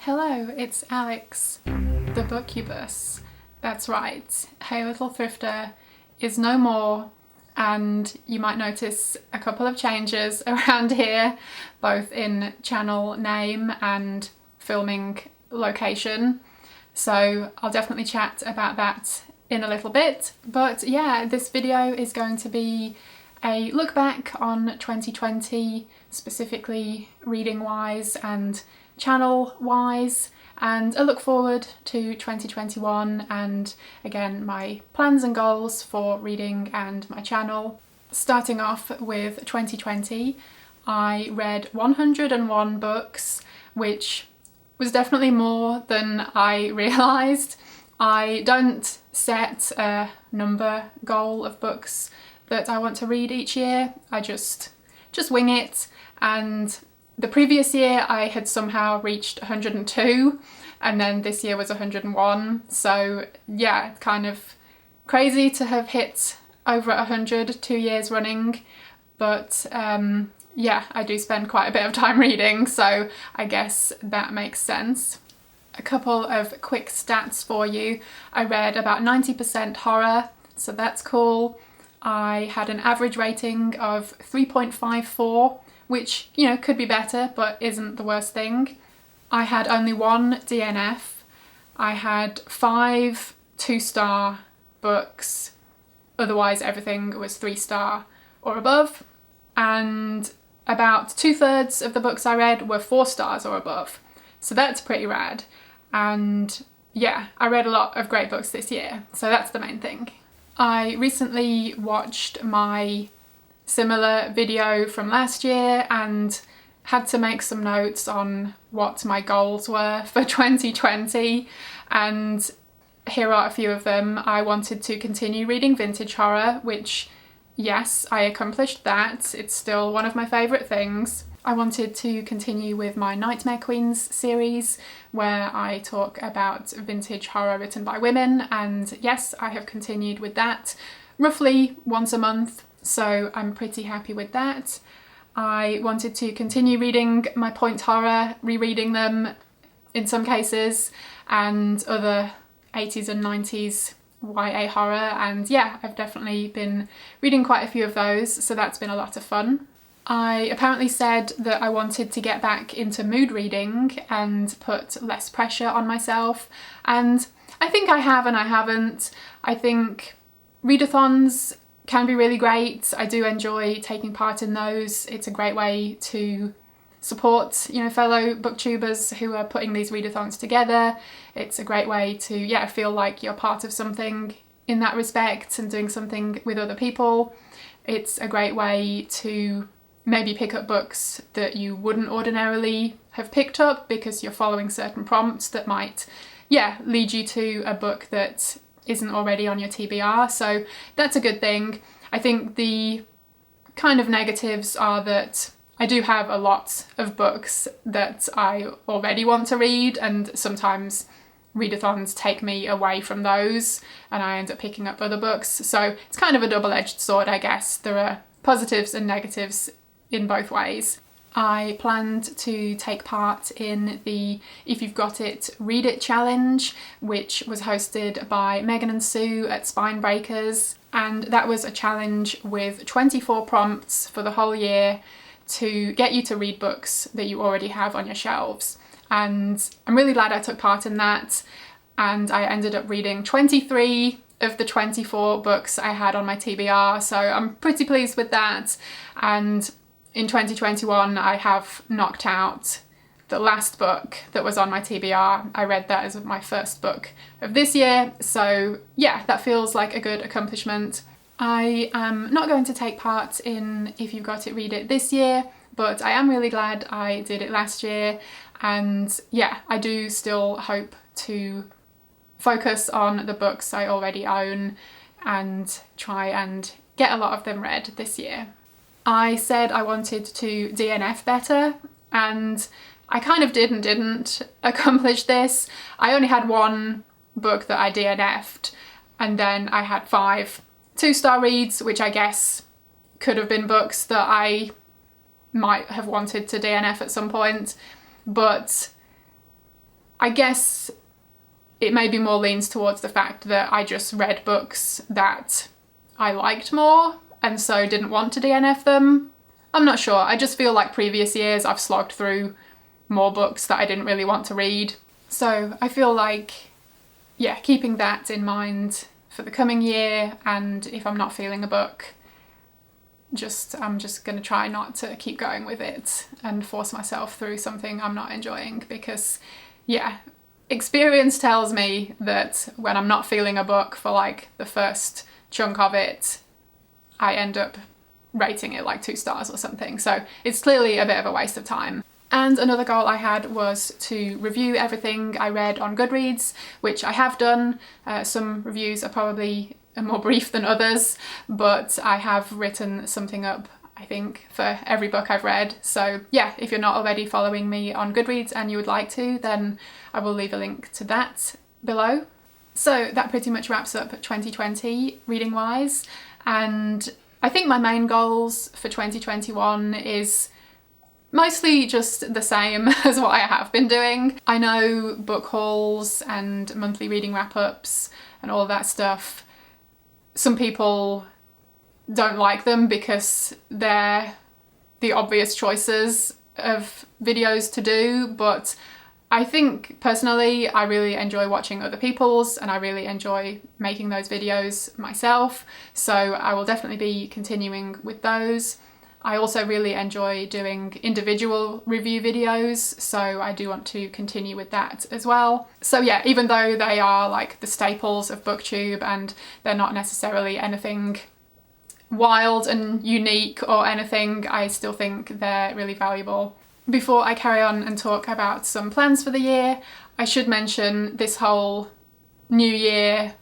Hello, it's Alex, the Booktubus. That's right, Hey Little Thrifter is no more, and you might notice a couple of changes around here, both in channel name and filming location. So I'll definitely chat about that in a little bit. But yeah, this video is going to be a look back on 2020, specifically reading wise and channel wise, and a look forward to 2021 and again my plans and goals for reading and my channel. Starting off with 2020, I read 101 books, which was definitely more than I realised. I don't set a number goal of books that I want to read each year. I just wing it, and the previous year I had somehow reached 102 and then this year was 101. So yeah, it's kind of crazy to have hit over 100 2 years running. But yeah, I do spend quite a bit of time reading, so I guess that makes sense. A couple of quick stats for you. I read about 90% horror, so that's cool. I had an average rating of 3.54, which, you know, could be better, but isn't the worst thing. I had only one DNF. I had 5 2-star books. Otherwise, everything was 3-star or above. And about 2/3 of the books I read were 4 stars or above. So that's pretty rad. And yeah, I read a lot of great books this year, so that's the main thing. I recently watched my similar video from last year and had to make some notes on what my goals were for 2020, and here are a few of them. I wanted to continue reading vintage horror, which yes, I accomplished that. It's still one of my favourite things. I wanted to continue with my Nightmare Queens series, where I talk about vintage horror written by women, and yes, I have continued with that roughly once a month, so I'm pretty happy with that. I wanted to continue reading my point horror, rereading them in some cases, and other 80s and 90s YA horror, and yeah, I've definitely been reading quite a few of those, so that's been a lot of fun. I apparently said that I wanted to get back into mood reading and put less pressure on myself, and I think I have and I haven't. I think readathons can be really great. I do enjoy taking part in those. It's a great way to support, you know, fellow booktubers who are putting these readathons together. It's a great way to, yeah, feel like you're part of something in that respect and doing something with other people. It's a great way to maybe pick up books that you wouldn't ordinarily have picked up because you're following certain prompts that might, yeah, lead you to a book that isn't already on your TBR, so that's a good thing. I think the kind of negatives are that I do have a lot of books that I already want to read, and sometimes readathons take me away from those and I end up picking up other books, so it's kind of a double-edged sword, I guess. There are positives and negatives in both ways. I planned to take part in the If You've Got It, Read It challenge, which was hosted by Megan and Sue at Spinebreakers, and that was a challenge with 24 prompts for the whole year to get you to read books that you already have on your shelves. And I'm really glad I took part in that, and I ended up reading 23 of the 24 books I had on my TBR, so I'm pretty pleased with that. And in 2021, I have knocked out the last book that was on my TBR. I read that as my first book of this year, so yeah, that feels like a good accomplishment. I am not going to take part in If You've Got It, Read It this year, but I am really glad I did it last year, and yeah, I do still hope to focus on the books I already own and try and get a lot of them read this year. I said I wanted to DNF better, and I kind of did and didn't accomplish this. I only had one book that I DNF'd, and then I had 5 2-star reads, which I guess could have been books that I might have wanted to DNF at some point, but I guess it maybe more leans towards the fact that I just read books that I liked more and so didn't want to DNF them. I'm not sure. I just feel like previous years I've slogged through more books that I didn't really want to read. So I feel like, yeah, keeping that in mind for the coming year, and if I'm not feeling a book, I'm just going to try not to keep going with it and force myself through something I'm not enjoying, because yeah, experience tells me that when I'm not feeling a book for like the first chunk of it, I end up rating it like 2 stars or something. So it's clearly a bit of a waste of time. And another goal I had was to review everything I read on Goodreads, which I have done. Some reviews are probably more brief than others, but I have written something up, I think, for every book I've read. So yeah, if you're not already following me on Goodreads and you would like to, then I will leave a link to that below. So that pretty much wraps up 2020 reading wise, and I think my main goals for 2021 is mostly just the same as what I have been doing. I know book hauls and monthly reading wrap-ups and all of that stuff, some people don't like them because they're the obvious choices of videos to do, but I think personally I really enjoy watching other people's, and I really enjoy making those videos myself, so I will definitely be continuing with those. I also really enjoy doing individual review videos, so I do want to continue with that as well. So yeah, even though they are like the staples of BookTube and they're not necessarily anything wild and unique or anything, I still think they're really valuable. Before I carry on and talk about some plans for the year, I should mention this whole new year,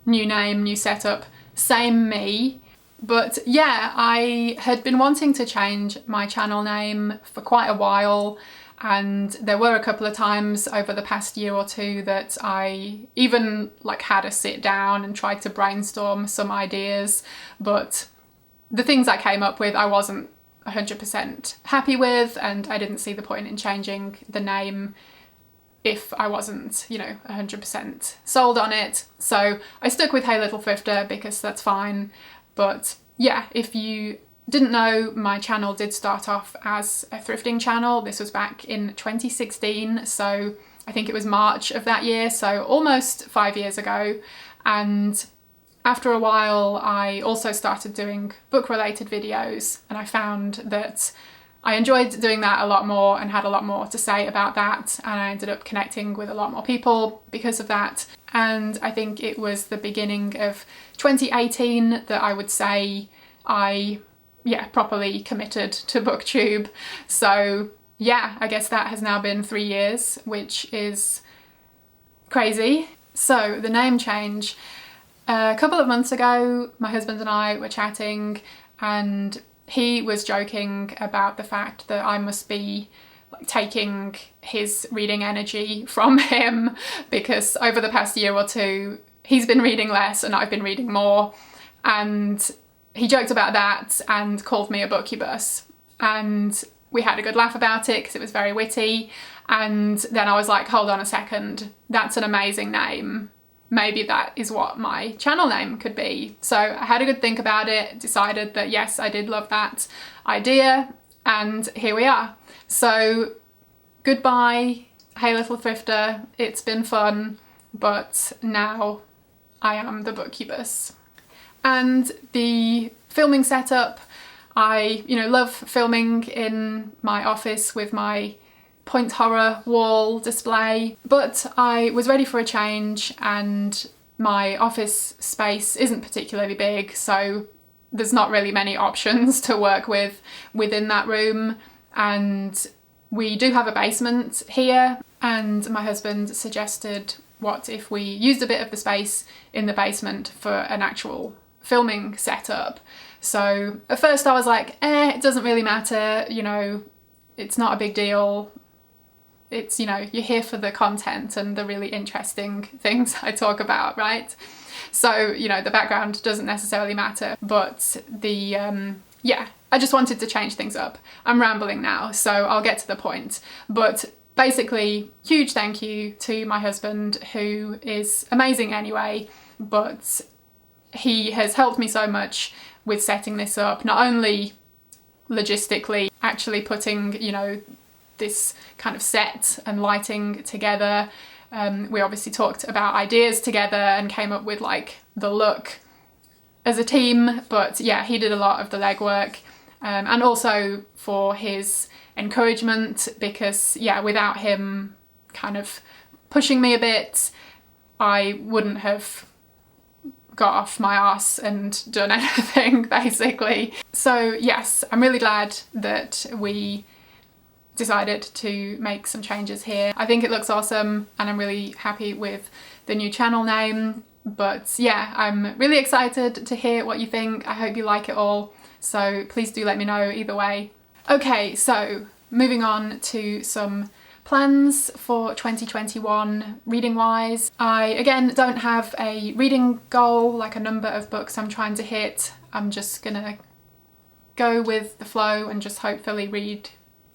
new name, new setup, same me. But yeah, I had been wanting to change my channel name for quite a while, and there were a couple of times over the past year or two that I even like had a sit down and tried to brainstorm some ideas, but the things I came up with I wasn't 100% happy with, and I didn't see the point in changing the name if I wasn't, 100% sold on it. So I stuck with Hey Little Thrifter because that's fine. But yeah, if you didn't know, my channel did start off as a thrifting channel. This was back in 2016, so I think it was March of that year, so almost 5 years ago. And after a while, I also started doing book-related videos, and I found that I enjoyed doing that a lot more and had a lot more to say about that, and I ended up connecting with a lot more people because of that. And I think it was the beginning of 2018 that I would say I properly committed to BookTube. So yeah, I guess that has now been 3 years, which is crazy. So the name change. A couple of months ago, my husband and I were chatting, and he was joking about the fact that I must be like taking his reading energy from him, because over the past year or two he's been reading less and I've been reading more, and he joked about that and called me a bookubus, and we had a good laugh about it because it was very witty. And then I was like, hold on a second, that's an amazing name. Maybe that is what my channel name could be. So I had a good think about it, decided that yes, I did love that idea, and here we are. So goodbye, Hey Little Thrifter. It's been fun, but now I am the bookubus. And the filming setup, I love filming in my office with my Point Horror wall display, but I was ready for a change, and my office space isn't particularly big, so there's not really many options to work with within that room. And we do have a basement here, and my husband suggested, what if we used a bit of the space in the basement for an actual filming setup? So at first I was like, it doesn't really matter, it's not a big deal. It's, you're here for the content and the really interesting things I talk about, right? So, the background doesn't necessarily matter, but I just wanted to change things up. I'm rambling now, so I'll get to the point. But Basically, huge thank you to my husband, who is amazing anyway, but he has helped me so much with setting this up, not only logistically, actually putting, you know, this kind of set and lighting together. We obviously talked about ideas together and came up with like the look as a team, but yeah, he did a lot of the legwork, and also for his encouragement, because yeah, without him kind of pushing me a bit, I wouldn't have got off my arse and done anything, basically. So yes, I'm really glad that we decided to make some changes here. I think it looks awesome and I'm really happy with the new channel name. But yeah, I'm really excited to hear what you think. I hope you like it all. So please do let me know either way. Okay, so moving on to some plans for 2021 reading wise. I again don't have a reading goal, like a number of books I'm trying to hit. I'm just gonna go with the flow and just hopefully read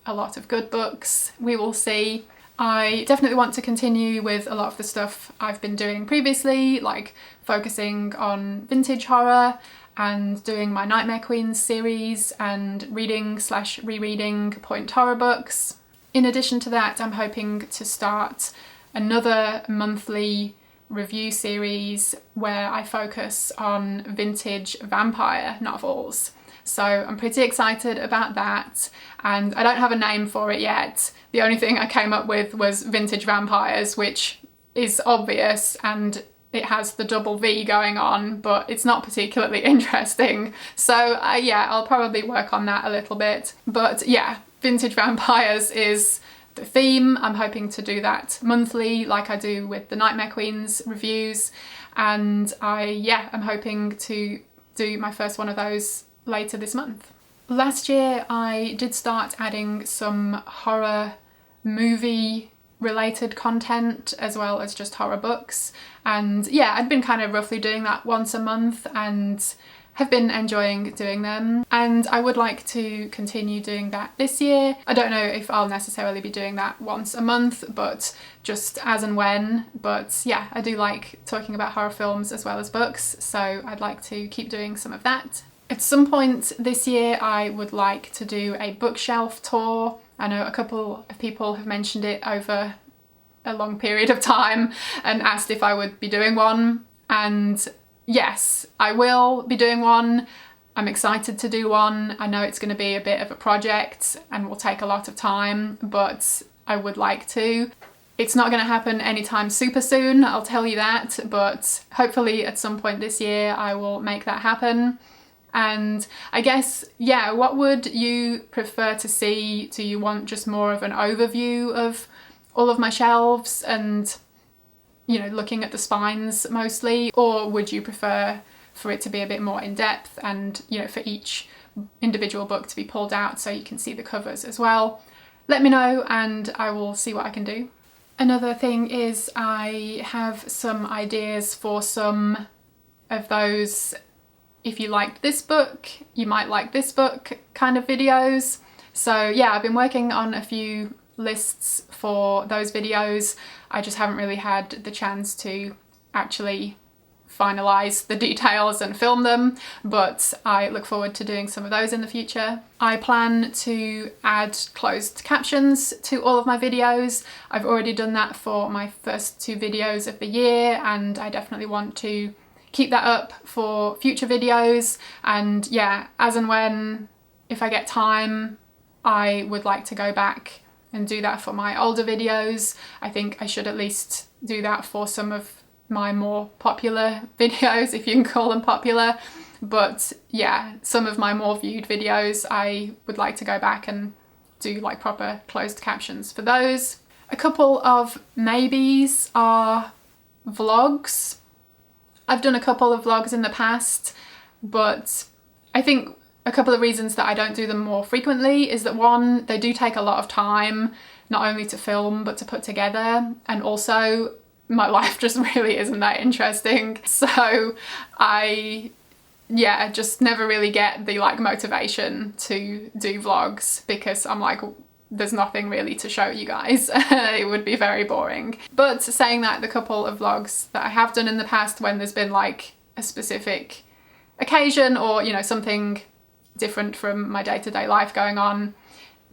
a lot of good books. We will see. I definitely want to continue with a lot of the stuff I've been doing previously, like focusing on vintage horror and doing my Nightmare Queens series and reading/rereading point horror books. In addition to that, I'm hoping to start another monthly review series where I focus on vintage vampire novels. So I'm pretty excited about that, and I don't have a name for it yet. The only thing I came up with was Vintage Vampires, which is obvious and it has the double V going on, but it's not particularly interesting. So yeah, I'll probably work on that a little bit. But yeah, Vintage Vampires is the theme. I'm hoping to do that monthly like I do with the Nightmare Queens reviews, and I'm hoping to do my first one of those later this month. Last year I did start adding some horror movie related content as well as just horror books, and yeah, I'd been kind of roughly doing that once a month and have been enjoying doing them, and I would like to continue doing that this year. I don't know if I'll necessarily be doing that once a month, but just as and when. But yeah, I do like talking about horror films as well as books, so I'd like to keep doing some of that. At some point this year I would like to do a bookshelf tour. I know a couple of people have mentioned it over a long period of time and asked if I would be doing one, and yes, I will be doing one. I'm excited to do one. I know it's going to be a bit of a project and will take a lot of time, but I would like to. It's not going to happen anytime super soon, I'll tell you that, but hopefully at some point this year I will make that happen. And I guess, yeah, what would you prefer to see? Do you want just more of an overview of all of my shelves and, you know, looking at the spines mostly? Or would you prefer for it to be a bit more in depth and, you know, for each individual book to be pulled out so you can see the covers as well? Let me know and I will see what I can do. Another thing is I have some ideas for some of those if you liked this book, you might like this book kind of videos. So yeah, I've been working on a few lists for those videos. I just haven't really had the chance to actually finalise the details and film them, but I look forward to doing some of those in the future. I plan to add closed captions to all of my videos. I've already done that for my first 2 videos of the year, and I definitely want to keep that up for future videos. And yeah, as and when, if I get time, I would like to go back and do that for my older videos. I think I should at least do that for some of my more popular videos, if you can call them popular. But yeah, some of my more viewed videos, I would like to go back and do like proper closed captions for those. A couple of maybes are vlogs. I've done a couple of vlogs in the past, but I think a couple of reasons that I don't do them more frequently is that, one, they do take a lot of time, not only to film but to put together, and also my life just really isn't that interesting. So I just never really get the like motivation to do vlogs, because I'm like, there's nothing really to show you guys. It would be very boring. But saying that, the couple of vlogs that I have done in the past when there's been like a specific occasion or, you know, something different from my day-to-day life going on,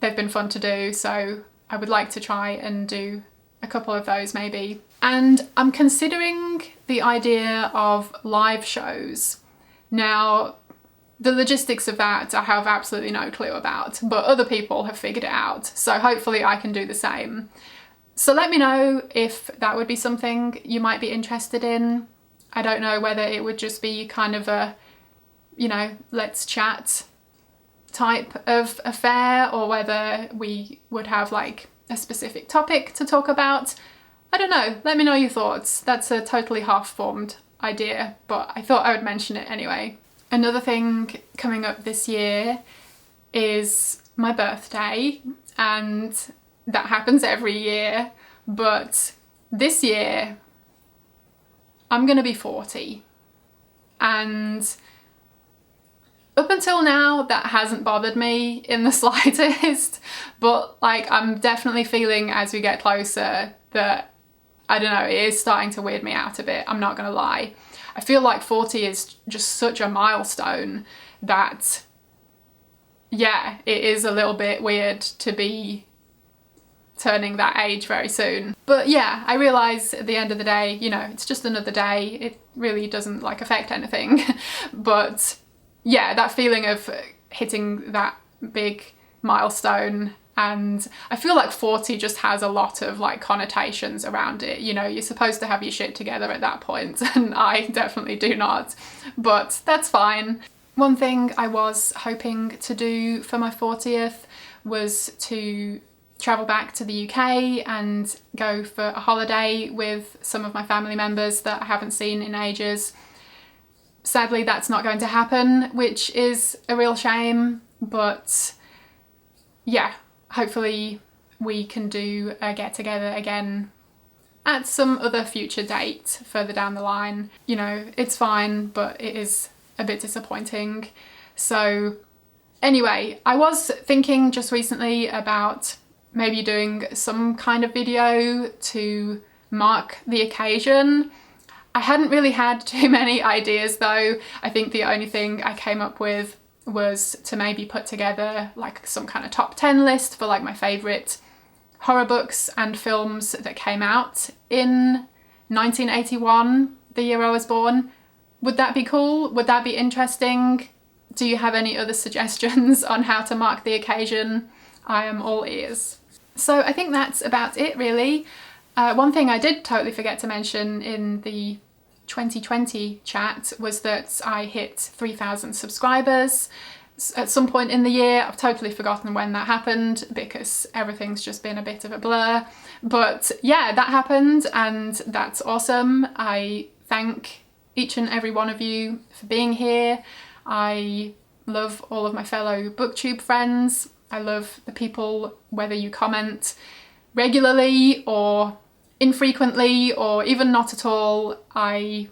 they've been fun to do. So I would like to try and do a couple of those maybe. And I'm considering the idea of live shows. Now, the logistics of that I have absolutely no clue about, but other people have figured it out. So hopefully I can do the same. So let me know if that would be something you might be interested in. I don't know whether it would just be kind of a, you know, let's chat type of affair, or whether we would have like a specific topic to talk about. I don't know. Let me know your thoughts. That's a totally half-formed idea, but I thought I would mention it anyway. Another thing coming up this year is my birthday, and that happens every year, but this year I'm gonna be 40, and up until now that hasn't bothered me in the slightest, but like I'm definitely feeling as we get closer that, I don't know, it is starting to weird me out a bit, I'm not gonna lie. I feel like 40 is just such a milestone that, yeah, it is a little bit weird to be turning that age very soon. But yeah, I realise at the end of the day, you know, it's just another day. It really doesn't like affect anything. But yeah, that feeling of hitting that big milestone, and I feel like 40 just has a lot of like connotations around it. You know, you're supposed to have your shit together at that point, and I definitely do not, but that's fine. One thing I was hoping to do for my 40th was to travel back to the UK and go for a holiday with some of my family members that I haven't seen in ages. Sadly, that's not going to happen, which is a real shame, but yeah, hopefully we can do a get together again at some other future date further down the line. You know, it's fine, but it is a bit disappointing. So anyway, I was thinking just recently about maybe doing some kind of video to mark the occasion. I hadn't really had too many ideas though. I think the only thing I came up with was to maybe put together like some kind of top 10 list for like my favourite horror books and films that came out in 1981, the year I was born. Would that be cool? Would that be interesting? Do you have any other suggestions on how to mark the occasion? I am all ears. So I think that's about it really. One thing I did totally forget to mention in the 2020 chat was that I hit 3,000 subscribers at some point in the year. I've totally forgotten when that happened because everything's just been a bit of a blur. But yeah, that happened and that's awesome. I thank each and every one of you for being here. I love all of my fellow BookTube friends. I love the people, whether you comment regularly or infrequently or even not at all. I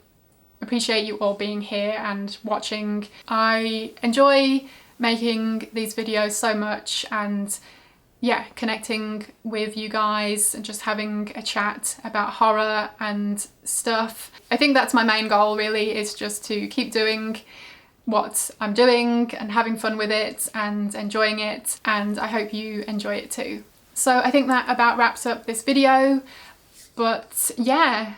appreciate you all being here and watching. I enjoy making these videos so much, and yeah, connecting with you guys and just having a chat about horror and stuff. I think that's my main goal really, is just to keep doing what I'm doing and having fun with it and enjoying it, and I hope you enjoy it too. So I think that about wraps up this video. But yeah,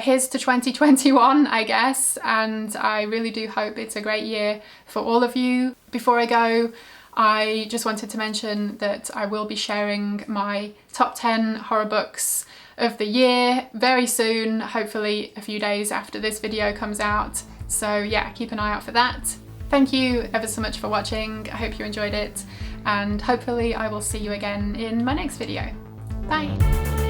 here's to 2021, I guess, and I really do hope it's a great year for all of you. Before I go, I just wanted to mention that I will be sharing my top 10 horror books of the year very soon, hopefully a few days after this video comes out. So yeah, keep an eye out for that. Thank you ever so much for watching. I hope you enjoyed it, and hopefully I will see you again in my next video. Bye!